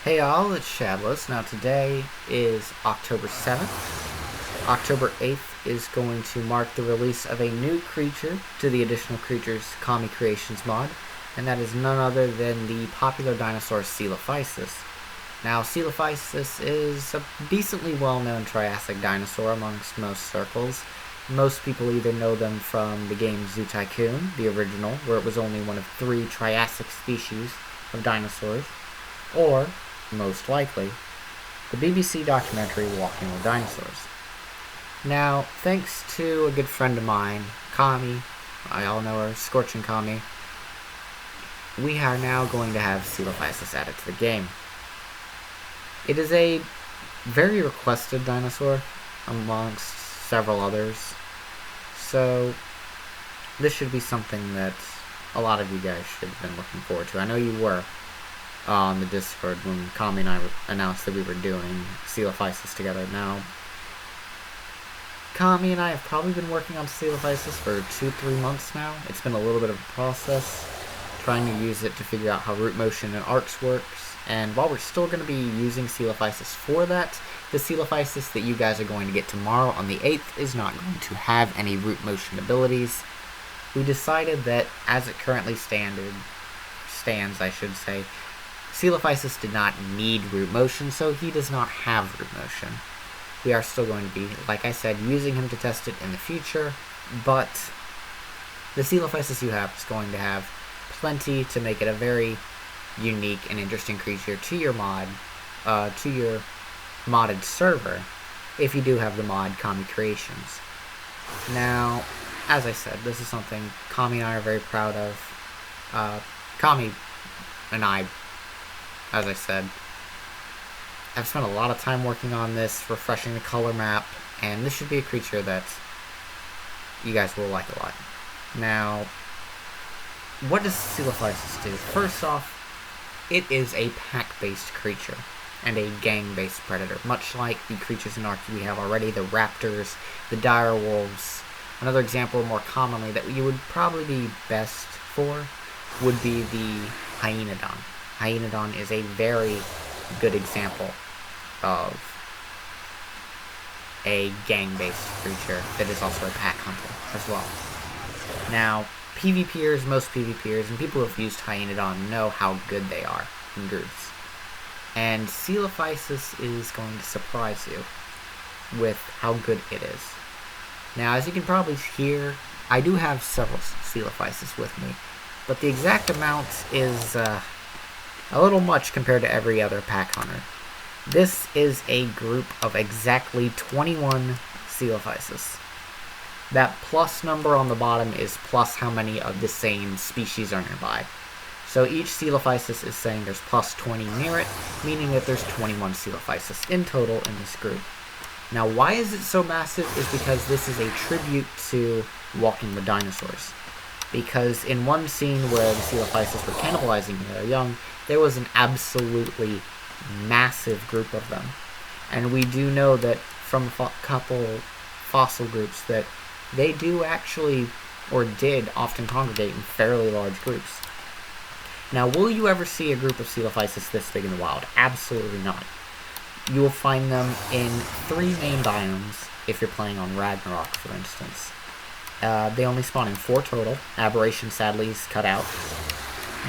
Hey all, it's Shadless. Now today is October 7th. October 8th is going to mark the release of a new creature to the Additional Creatures Kami Creations mod, and that is none other than the popular dinosaur Coelophysis. Now Coelophysis is a decently well-known Triassic dinosaur amongst most circles. Most people either know them from the game Zoo Tycoon, the original, where it was only one of 3 Triassic species of dinosaurs, or most likely, the BBC documentary Walking with Dinosaurs. Now, thanks to a good friend of mine, Kami, I all know her, Scorching Kami, we are now going to have Coelophysis added to the game. It is a very requested dinosaur amongst several others, so this should be something that a lot of you guys should have been looking forward to. I know you were on the Discord when Kami and I announced that we were doing Coelophysis together. Now, Kami and I have probably been working on Coelophysis for 2-3 months now. It's been a little bit of a process, trying to use it to figure out how root motion and arcs works, and while we're still going to be using Coelophysis for that, the Coelophysis that you guys are going to get tomorrow on the 8th is not going to have any root motion abilities. We decided that, as it currently stands, Coelophysis did not need root motion, so he does not have root motion. We are still going to be, like I said, using him to test it in the future, but the Coelophysis you have is going to have plenty to make it a very unique and interesting creature to your mod, to your modded server, if you do have the mod Kami Creations. Now, as I said, this is something Kami and I are very proud of. Kami and I, as I said, I've spent a lot of time working on this, refreshing the color map, and this should be a creature that you guys will like a lot. Now, what does Coelophysis do? First off, it is a pack-based creature and a gang-based predator, much like the creatures in Ark we have already, the raptors, the dire wolves. Another example more commonly that you would probably be best for would be the Hyaenodon. Hyaenodon is a very good example of a gang-based creature that is also a pack hunter as well. Now, PvPers, most PvPers, and people who have used Hyaenodon know how good they are in groups. And Coelophysis is going to surprise you with how good it is. Now, as you can probably hear, I do have several Coelophysis with me, but the exact amount is a little much compared to every other pack hunter. This is a group of exactly 21 Coelophysis. That plus number on the bottom is plus how many of the same species are nearby. So each Coelophysis is saying there's plus 20 near it, meaning that there's 21 Coelophysis in total in this group. Now, why is it so massive is because this is a tribute to Walking with Dinosaurs. Because in one scene where the Coelophysis were cannibalizing their young, there was an absolutely massive group of them. And we do know that from a couple fossil groups that they do actually, or did, often congregate in fairly large groups. Now, will you ever see a group of Coelophysis this big in the wild? Absolutely not. You will find them in 3 main biomes, if you're playing on Ragnarok, for instance. They only spawn in 4 total. Aberration, sadly, is cut out.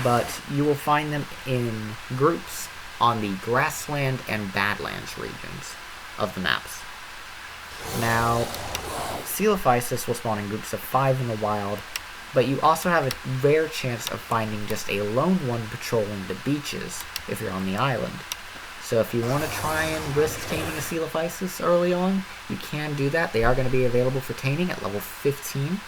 But you will find them in groups on the Grassland and Badlands regions of the maps. Now, Coelophysis will spawn in groups of 5 in the wild, but you also have a rare chance of finding just a lone one patrolling the beaches if you're on the island. So if you want to try and risk taming a Coelophysis early on, you can do that. They are going to be available for taming at level 15,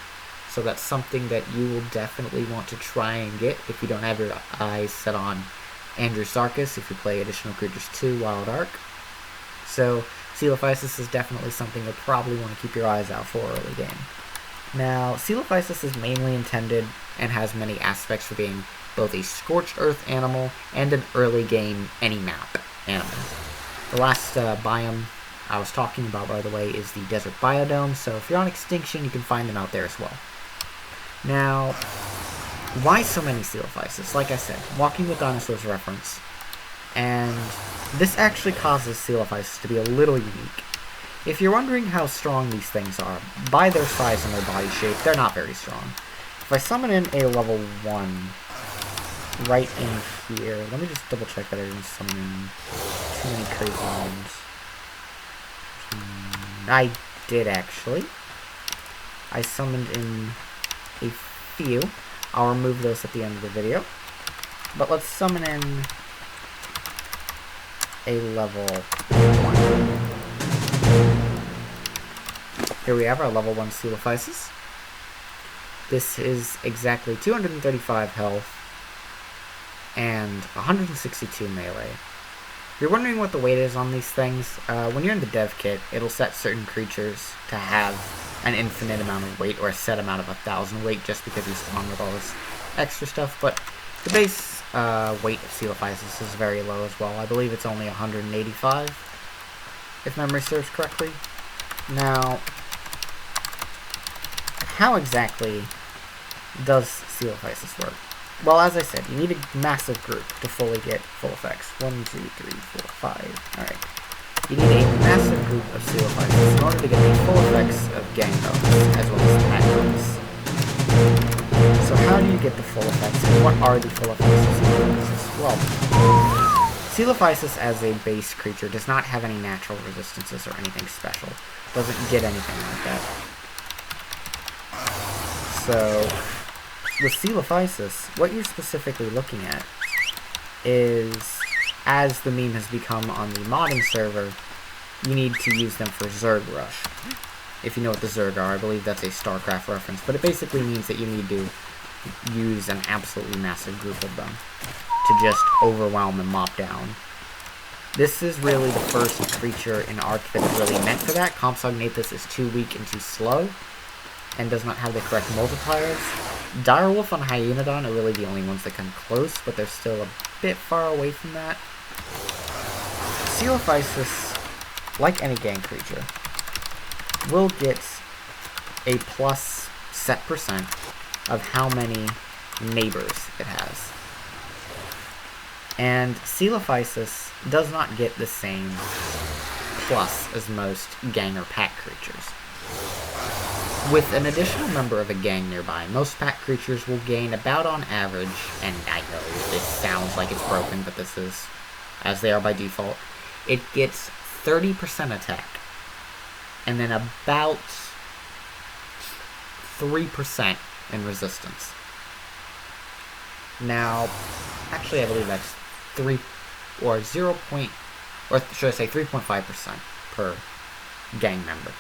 so that's something that you will definitely want to try and get if you don't have your eyes set on Andrewsarchus if you play Additional Creatures 2 Wild Ark. So Coelophysis is definitely something you'll probably want to keep your eyes out for early game. Now, Coelophysis is mainly intended and has many aspects for being both a scorched earth animal and an early game any map animal. The last biome I was talking about, by the way, is the desert biodome, so if you're on Extinction, you can find them out there as well. Now, why so many Coelophysis? Like I said, Walking with Dinosaurs reference, and And this actually causes Coelophysis to be a little unique. If you're wondering how strong these things are, by their size and their body shape, they're not very strong. If I summon in a level 1 right in here, let me just double check that I didn't summon in too many crazy ones. I did actually. I summoned in a few. I'll remove those at the end of the video. But let's summon in a level 1. Here we have our level 1 Coelophysis. This is exactly 235 health and 162 melee. If you're wondering what the weight is on these things, when you're in the dev kit, it'll set certain creatures to have an infinite amount of weight or a set amount of 1,000 weight just because you spawn with all this extra stuff, but the base weight of Coelophysis is very low as well. I believe it's only 185, if memory serves correctly. Now, how exactly does Coelophysis work? Well, as I said, you need a massive group to fully get full effects. 1, 2, 3, 4, 5. Alright. You need a massive group of Coelophysis in order to get the full effects of gang bonus, as well as the pack bonus. So how do you get the full effects, and what are the full effects of Coelophysis? Well, Coelophysis as a base creature does not have any natural resistances or anything special. Doesn't get anything like that. So, with Coelophysis, what you're specifically looking at is, as the meme has become on the modding server, you need to use them for Zerg Rush. If you know what the Zerg are, I believe that's a StarCraft reference, but it basically means that you need to use an absolutely massive group of them to just overwhelm and mop down. This is really the first creature in Arc that's really meant for that. Compsognathus is too weak and too slow, and does not have the correct multipliers. Direwolf and Hyaenodon are really the only ones that come close, but they're still a bit far away from that. Coelophysis, like any gang creature, will get a plus set percent of how many neighbors it has. And Coelophysis does not get the same plus as most gang or pack creatures. With an additional member of a gang nearby, most pack creatures will gain about on average, and I know this sounds like it's broken, but this is as they are by default, it gets 30% attack, and then about 3% in resistance. Now, actually I believe that's 3.5% per gang member.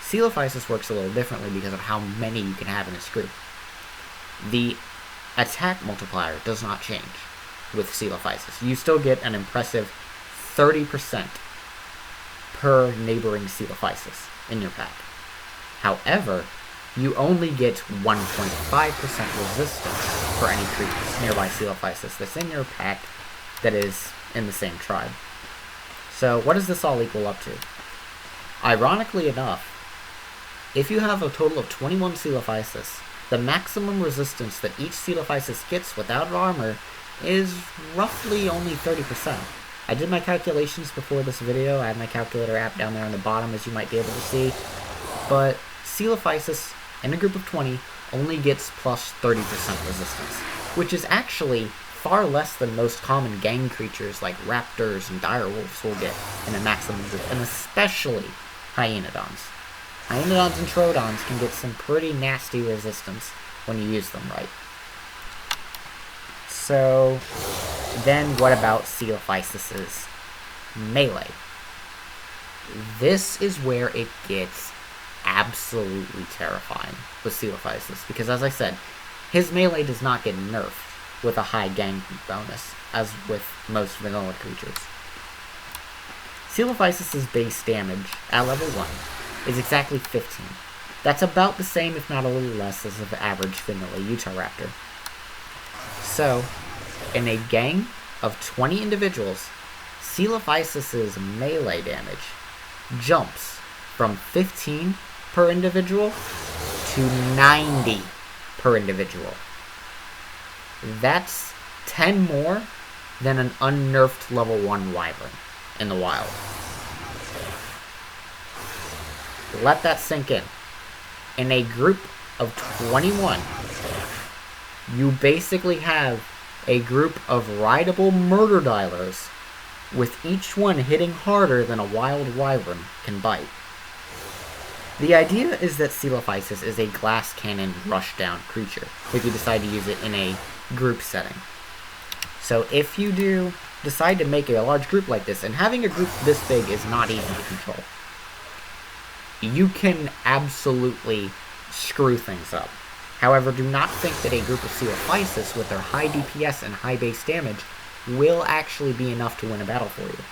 Coelophysis works a little differently because of how many you can have in this group. The attack multiplier does not change with Coelophysis. You still get an impressive 30% per neighboring Coelophysis in your pack. However, you only get 1.5% resistance for any creatures nearby Coelophysis that's in your pack that is in the same tribe. So what does this all equal up to? Ironically enough, if you have a total of 21 Coelophysis, the maximum resistance that each Coelophysis gets without armor is roughly only 30%. I did my calculations before this video. I have my calculator app down there on the bottom, as you might be able to see. But Coelophysis in a group of 20 only gets plus 30% resistance, which is actually far less than most common gang creatures like raptors and direwolves will get in a maximum group, and especially Hyaenodons. Hyaenodons and Troodons can get some pretty nasty resistance when you use them right. So, then what about Coelophysis' melee? This is where it gets absolutely terrifying with Coelophysis, because as I said, his melee does not get nerfed with a high gang bonus, as with most vanilla creatures. Coelophysis' base damage at level 1 is exactly 15. That's about the same, if not a little less, as the average vanilla Utahraptor. So, in a gang of 20 individuals, Coelophysis' melee damage jumps from 15 per individual to 90 per individual. That's 10 more than an unnerfed level 1 Wyvern in the wild. Let that sink in. In a group of 21, you basically have a group of rideable murder dialers, with each one hitting harder than a wild Wyvern can bite. The idea is that Coelophysis is a glass cannon rushdown creature, if you decide to use it in a group setting. So if you do decide to make a large group like this, and having a group this big is not easy to control, you can absolutely screw things up. However, do not think that a group of Coelophysis with their high DPS and high base damage will actually be enough to win a battle for you.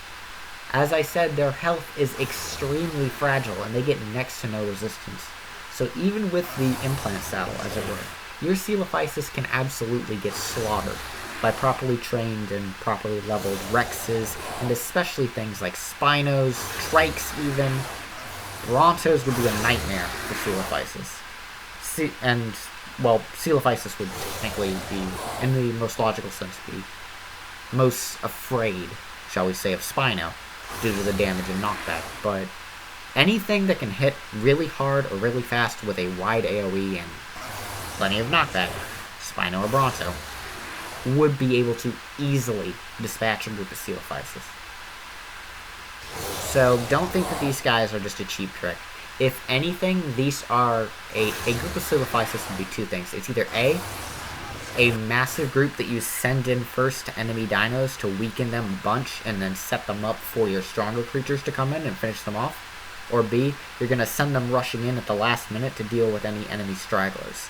As I said, their health is extremely fragile and they get next to no resistance. So even with the implant saddle, as it were, your Coelophysis can absolutely get slaughtered by properly trained and properly leveled Rexes, and especially things like Spinos, Trikes even. Brontos would be a nightmare for Coelophysis. Coelophysis would technically be, in the most logical sense, be most afraid, shall we say, of Spino, due to the damage and knockback, but anything that can hit really hard or really fast with a wide AoE and plenty of knockback, Spino or Bronto, would be able to easily dispatch a group of Coelophysis. So don't think that these guys are just a cheap trick. If anything, these are a group of Coelophysis would be two things. It's either a massive group that you send in first to enemy dinos to weaken them a bunch and then set them up for your stronger creatures to come in and finish them off, or B, you're going to send them rushing in at the last minute to deal with any enemy stragglers.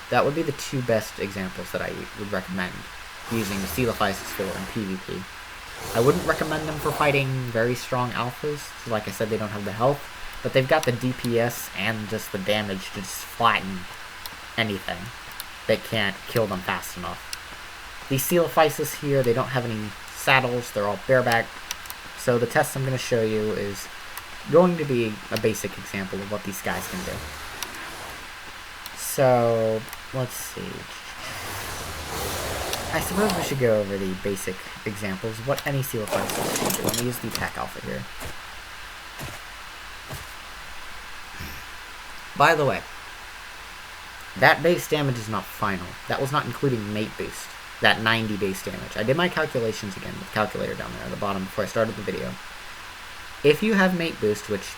That would be the two best examples that I would recommend using the Coelophysis for in PvP. I wouldn't recommend them for fighting very strong alphas. Like I said, they don't have the health, but they've got the DPS and just the damage to just flatten anything that can't kill them fast enough. These Coelophysis here, they don't have any saddles, they're all bareback. So the test I'm going to show you is going to be a basic example of what these guys can do. So, let's see. I suppose we should go over the basic examples of what any Coelophysis can do. Let me use the attack alpha here. By the way, that base damage is not final. That was not including mate boost. That 90 base damage. I did my calculations again with the calculator down there at the bottom before I started the video. If you have mate boost, which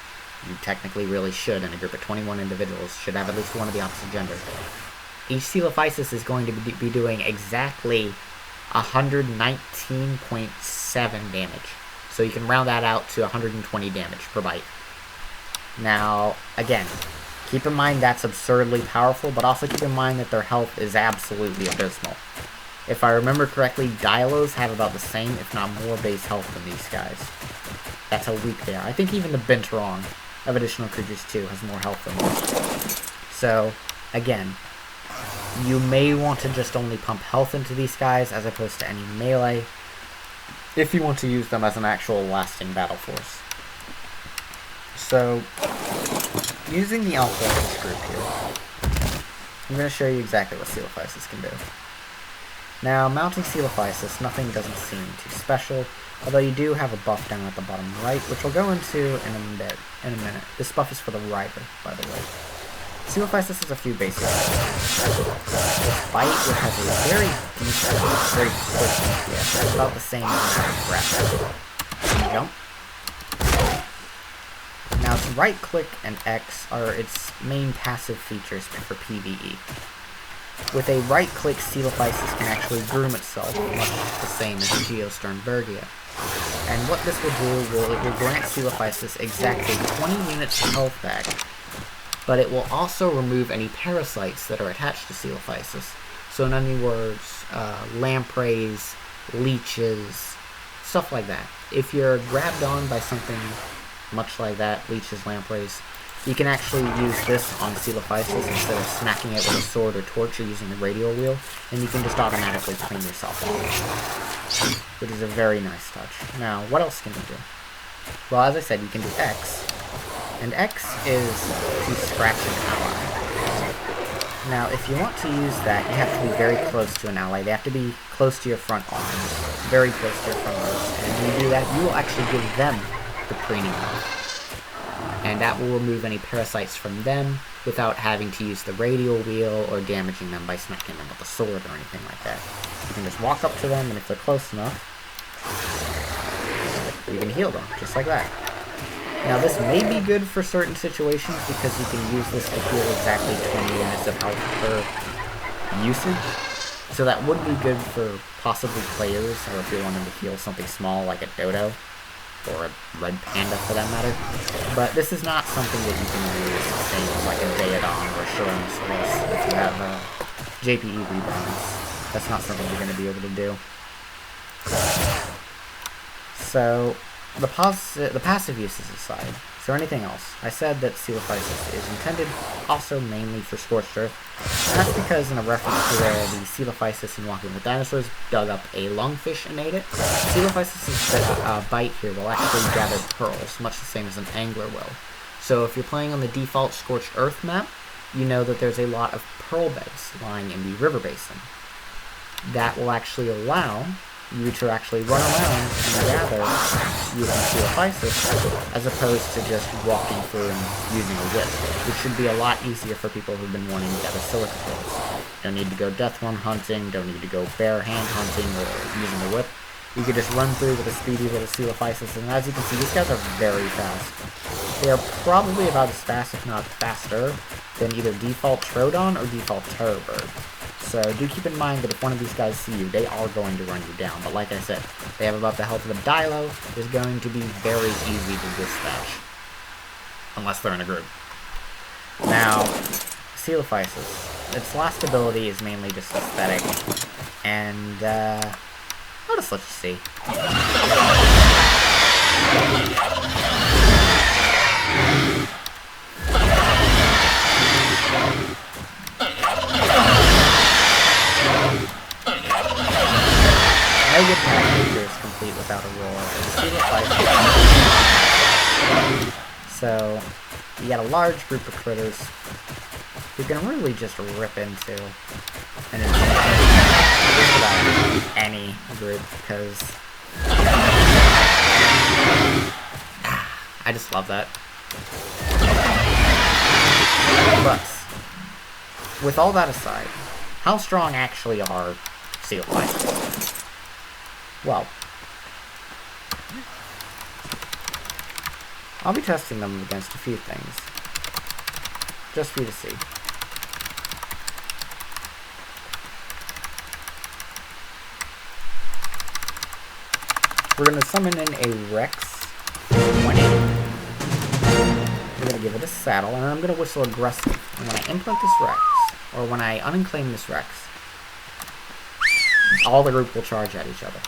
you technically really should in a group of 21 individuals, should have at least one of the opposite gender, each Coelophysis is going to be doing exactly 119.7 damage. So you can round that out to 120 damage per bite. Now, again, keep in mind that's absurdly powerful, but also keep in mind that their health is absolutely abysmal. If I remember correctly, Dialos have about the same, if not more, base health than these guys. That's how weak they are. I think even the Binturong of additional creatures too has more health than them. So, again, you may want to just only pump health into these guys as opposed to any melee if you want to use them as an actual lasting battle force. So, using the alpha of this group here, I'm going to show you exactly what Coelophysis can do. Now, mounting Coelophysis, nothing doesn't seem too special, although you do have a buff down at the bottom right, which we'll go into in a minute. This buff is for the rider, by the way. Coelophysis has a few basic moves. Its bite, which has a very decent, very quick DPS. It's about the same as an breath. Jump. Now, its right click and X are its main passive features for PvE. With a right click, Coelophysis can actually groom itself, much the same as Geosternbergia. And what this will do, it will grant Coelophysis exactly 20 units of health back, but it will also remove any parasites that are attached to Coelophysis. So in other words, lampreys, leeches, stuff like that. If you're grabbed on by something much like that, leeches, lampreys, you can actually use this on Coelophysis instead of smacking it with a sword or torch or using the radial wheel, and you can just automatically clean yourself off, which is a very nice touch. Now, what else can you do? Well, as I said, you can do X, and X is to scratch an ally. Now, if you want to use that, you have to be very close to an ally. They have to be close to your front arms. Very close to your front arms. And when you do that, you will actually give them the preening buff. And that will remove any parasites from them without having to use the radial wheel or damaging them by smacking them with a sword or anything like that. You can just walk up to them, and if they're close enough, you can heal them, just like that. Now, this may be good for certain situations because you can use this to heal exactly 20 units of health per usage. So that would be good for possibly players, or if you're wanting to heal something small like a dodo, or a red panda for that matter. But this is not something that you can use the same as like a Daedon or Tyrannosaurus if you have JPE rebounds. That's not something you're going to be able to do. So, the passive uses aside, is there anything else? I said that Coelophysis is intended also mainly for Scorched Earth, and that's because in a reference to where the Coelophysis in Walking with Dinosaurs dug up a lungfish and ate it, Coelophysis' bite here will actually gather pearls, much the same as an angler will. So if you're playing on the default Scorched Earth map, you know that there's a lot of pearl beds lying in the river basin. That will actually allow you to actually run around and gather using Coelophysis as opposed to just walking through and using a whip, which should be a lot easier for people who've been wanting to gather silica pearls. Don't need to go deathworm hunting, don't need to go bare hand hunting or using a whip. You could just run through with a speedy little Coelophysis, and as you can see, these guys are very fast. They are probably about as fast, if not faster, than either default Troodon or default Terrorbird. So do keep in mind that if one of these guys see you, they are going to run you down. But like I said, they have about the health of a Dilo. It's going to be very easy to dispatch. Unless they're in a group. Now, Coelophysis. Its last ability is mainly just aesthetic. And, I'll just let you see. No good package is complete without a roar. So, you got a large group of critters you can really just rip into. And it's just about any group, because I just love that. But, with all that aside, how strong actually are Coelophysis? Well, I'll be testing them against a few things, just for you to see. We're going to summon in a Rex 180. We're going to give it a saddle, and I'm going to whistle aggressive. And when I implant this Rex, or when I unclaim this Rex, all the group will charge at each other.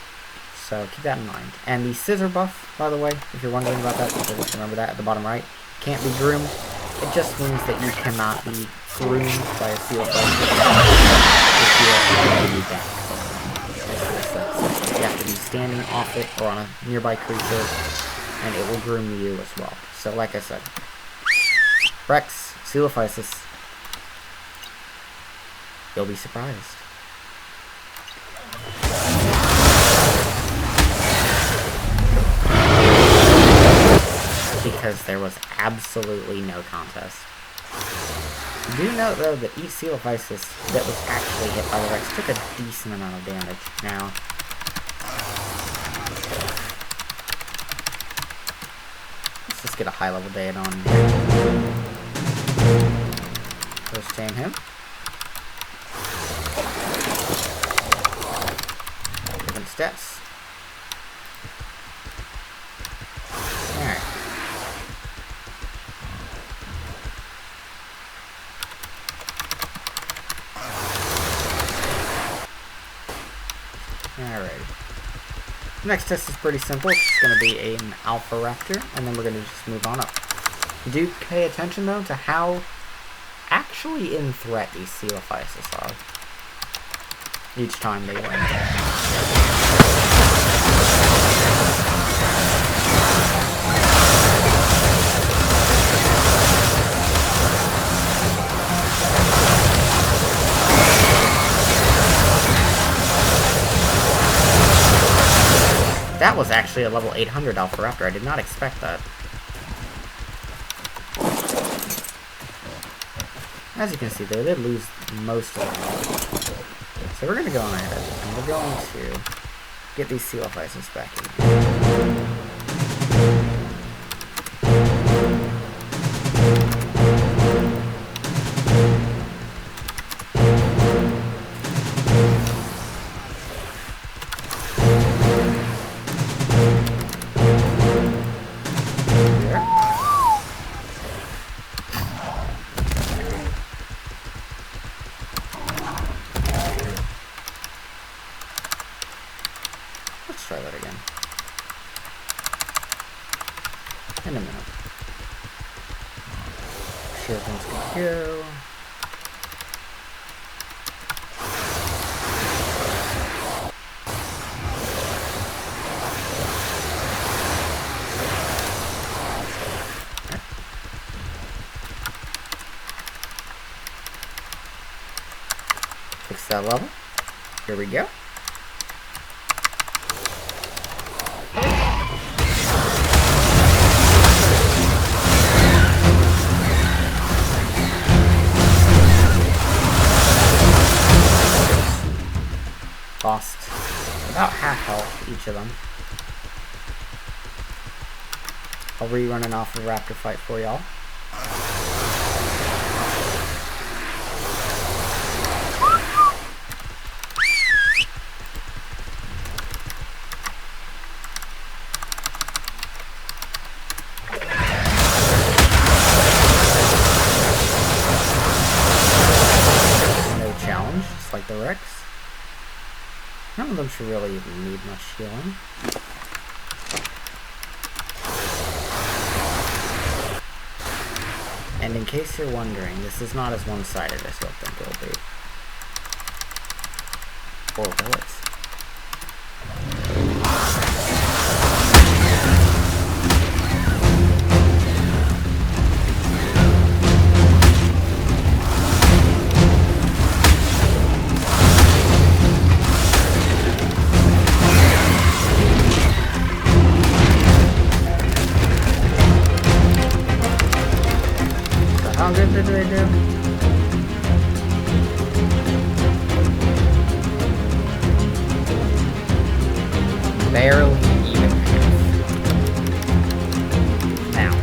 So keep that in mind. And the scissor buff, by the way, if you're wondering about that, just remember that at the bottom right. Can't be groomed. It just means that you cannot be groomed by a Coelophysis if you are already back. You have to be standing off it or on a nearby creature, and it will groom you as well. So like I said, Rex, Coelophysis, you'll be surprised. Because there was absolutely no contest. Do note, though, that each Coelophysis that was actually hit by the Rex took a decent amount of damage. Now, let's just get a high-level Daedon here. First tame him. Different stats. Alright. Next test is pretty simple. It's going to be an Alpha Raptor, and then we're going to just move on up. Do pay attention, though, to how actually in threat these Coelophysis are each time they win. That was actually a level 800 Alpha Raptor. I did not expect that. As you can see, they did lose most of them. So we're going to go on ahead, and we're going to get these Coelophysis back in. Let's try that again. In a minute. Sure things can go. Fix that level. Here we go. Lost about half health each of them. I'll rerun an Alpha Raptor fight for y'all. No challenge, just like the Rex. None of them should really even need much healing. And in case you're wondering, this is not as one-sided as you'll think it'll be. Or will it? How good did they do? Barely even half. Now.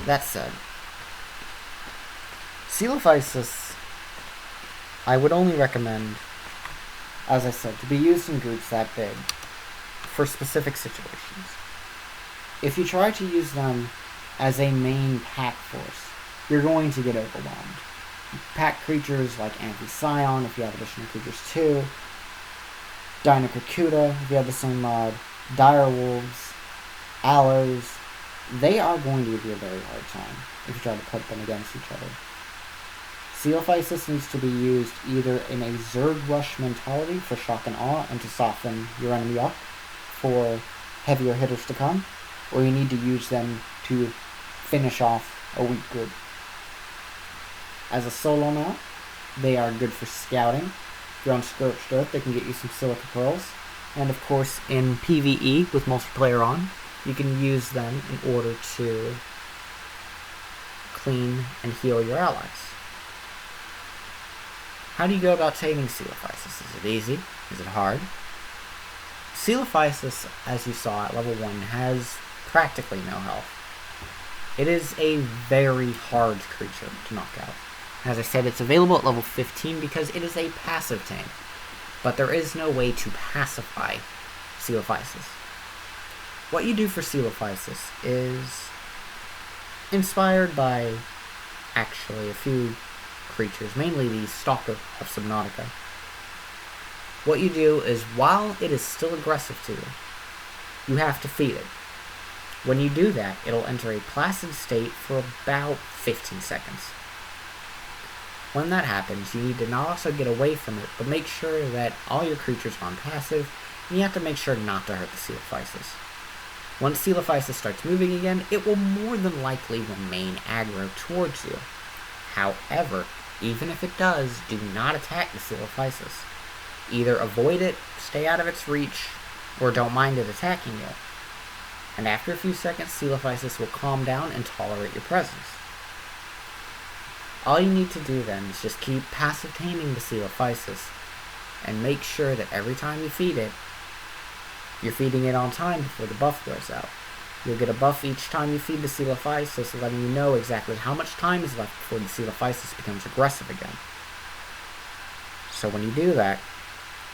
That said, Coelophysis, I would only recommend, as I said, to be used in groups that big for specific situations. If you try to use them as a main pack force, you're going to get overwhelmed. Pack creatures like Amphi-Scion, if you have additional creatures too, Dino-Krakuta, if you have the same mod, Direwolves, Aloes, they are going to give you a very hard time if you try to put them against each other. Coelophysis needs to be used either in a Zerg Rush mentality for shock and awe and to soften your enemy up for heavier hitters to come, or you need to use them to finish off a weak group. As a solo mount, they are good for scouting. If you're on Scorched Earth, they can get you some Silica Pearls. And of course, in PvE with multiplayer on, you can use them in order to clean and heal your allies. How do you go about taming Coelophysis? Is it easy? Is it hard? Coelophysis, as you saw at level 1, has practically no health. It is a very hard creature to knock out. As I said, it's available at level 15 because it is a passive tame. But there is no way to pacify Coelophysis. What you do for Coelophysis is inspired by actually a few creatures, mainly the Stalker of Subnautica. What you do is, while it is still aggressive to you, you have to feed it. When you do that, it'll enter a placid state for about 15 seconds. When that happens, you need to not also get away from it, but make sure that all your creatures are on passive, and you have to make sure not to hurt the Coelophysis. Once Coelophysis starts moving again, it will more than likely remain aggro towards you. However, Even if it does, do not attack the Coelophysis. Either avoid it, stay out of its reach, or don't mind it attacking you. And after a few seconds, Coelophysis will calm down and tolerate your presence. All you need to do then is just keep passive taming the Coelophysis, and make sure that every time you feed it, you're feeding it on time before the buff wears out. You'll get a buff each time you feed the Coelophysis, letting you know exactly how much time is left before the Coelophysis becomes aggressive again. So when you do that,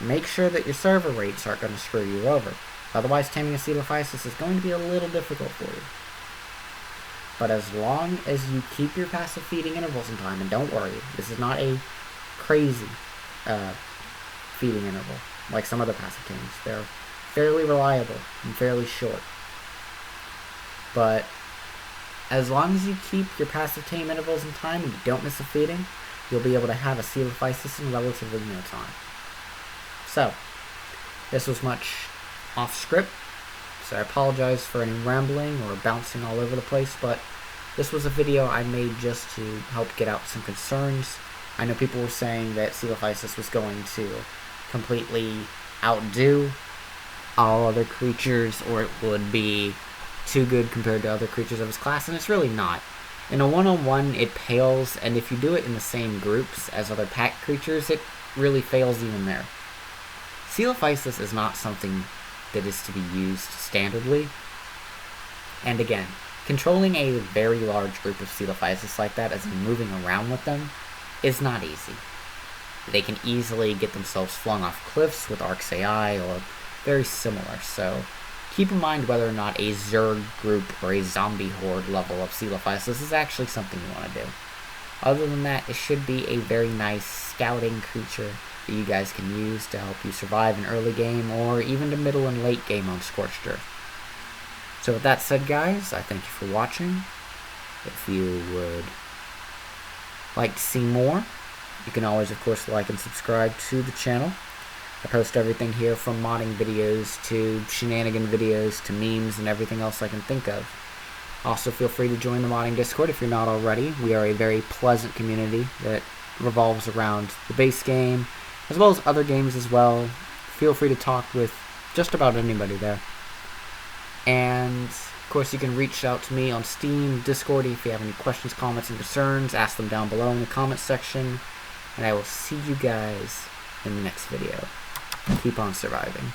make sure that your server rates aren't going to screw you over. Otherwise, taming a Coelophysis is going to be a little difficult for you. But as long as you keep your passive feeding intervals in time, and don't worry, this is not a crazy feeding interval like some other passive tames. They're fairly reliable and fairly short. But as long as you keep your passive tame intervals in time and you don't miss a feeding, you'll be able to have a Coelophysis in relatively no time. So, this was much off script, so I apologize for any rambling or bouncing all over the place, but this was a video I made just to help get out some concerns. I know people were saying that Coelophysis was going to completely outdo all other creatures, or it would be too good compared to other creatures of its class, and it's really not. In a one-on-one, it pales, and if you do it in the same groups as other pack creatures, it really fails even there. Coelophysis is not something that is to be used standardly, and again, controlling a very large group of Coelophysis like that, as in moving around with them, is not easy. They can easily get themselves flung off cliffs with Arc's AI, or very similar, so keep in mind whether or not a Zerg group or a zombie horde level of Coelophysis is actually something you want to do. Other than that, it should be a very nice scouting creature that you guys can use to help you survive in early game, or even to middle and late game on Scorched Earth. So with that said, guys, I thank you for watching. If you would like to see more, you can always, of course, like and subscribe to the channel. I post everything here from modding videos to shenanigan videos to memes and everything else I can think of. Also, feel free to join the modding Discord if you're not already. We are a very pleasant community that revolves around the base game, as well as other games as well. Feel free to talk with just about anybody there. And, of course, you can reach out to me on Steam, Discord, if you have any questions, comments, and concerns. Ask them down below in the comments section. And I will see you guys in the next video. Keep on surviving.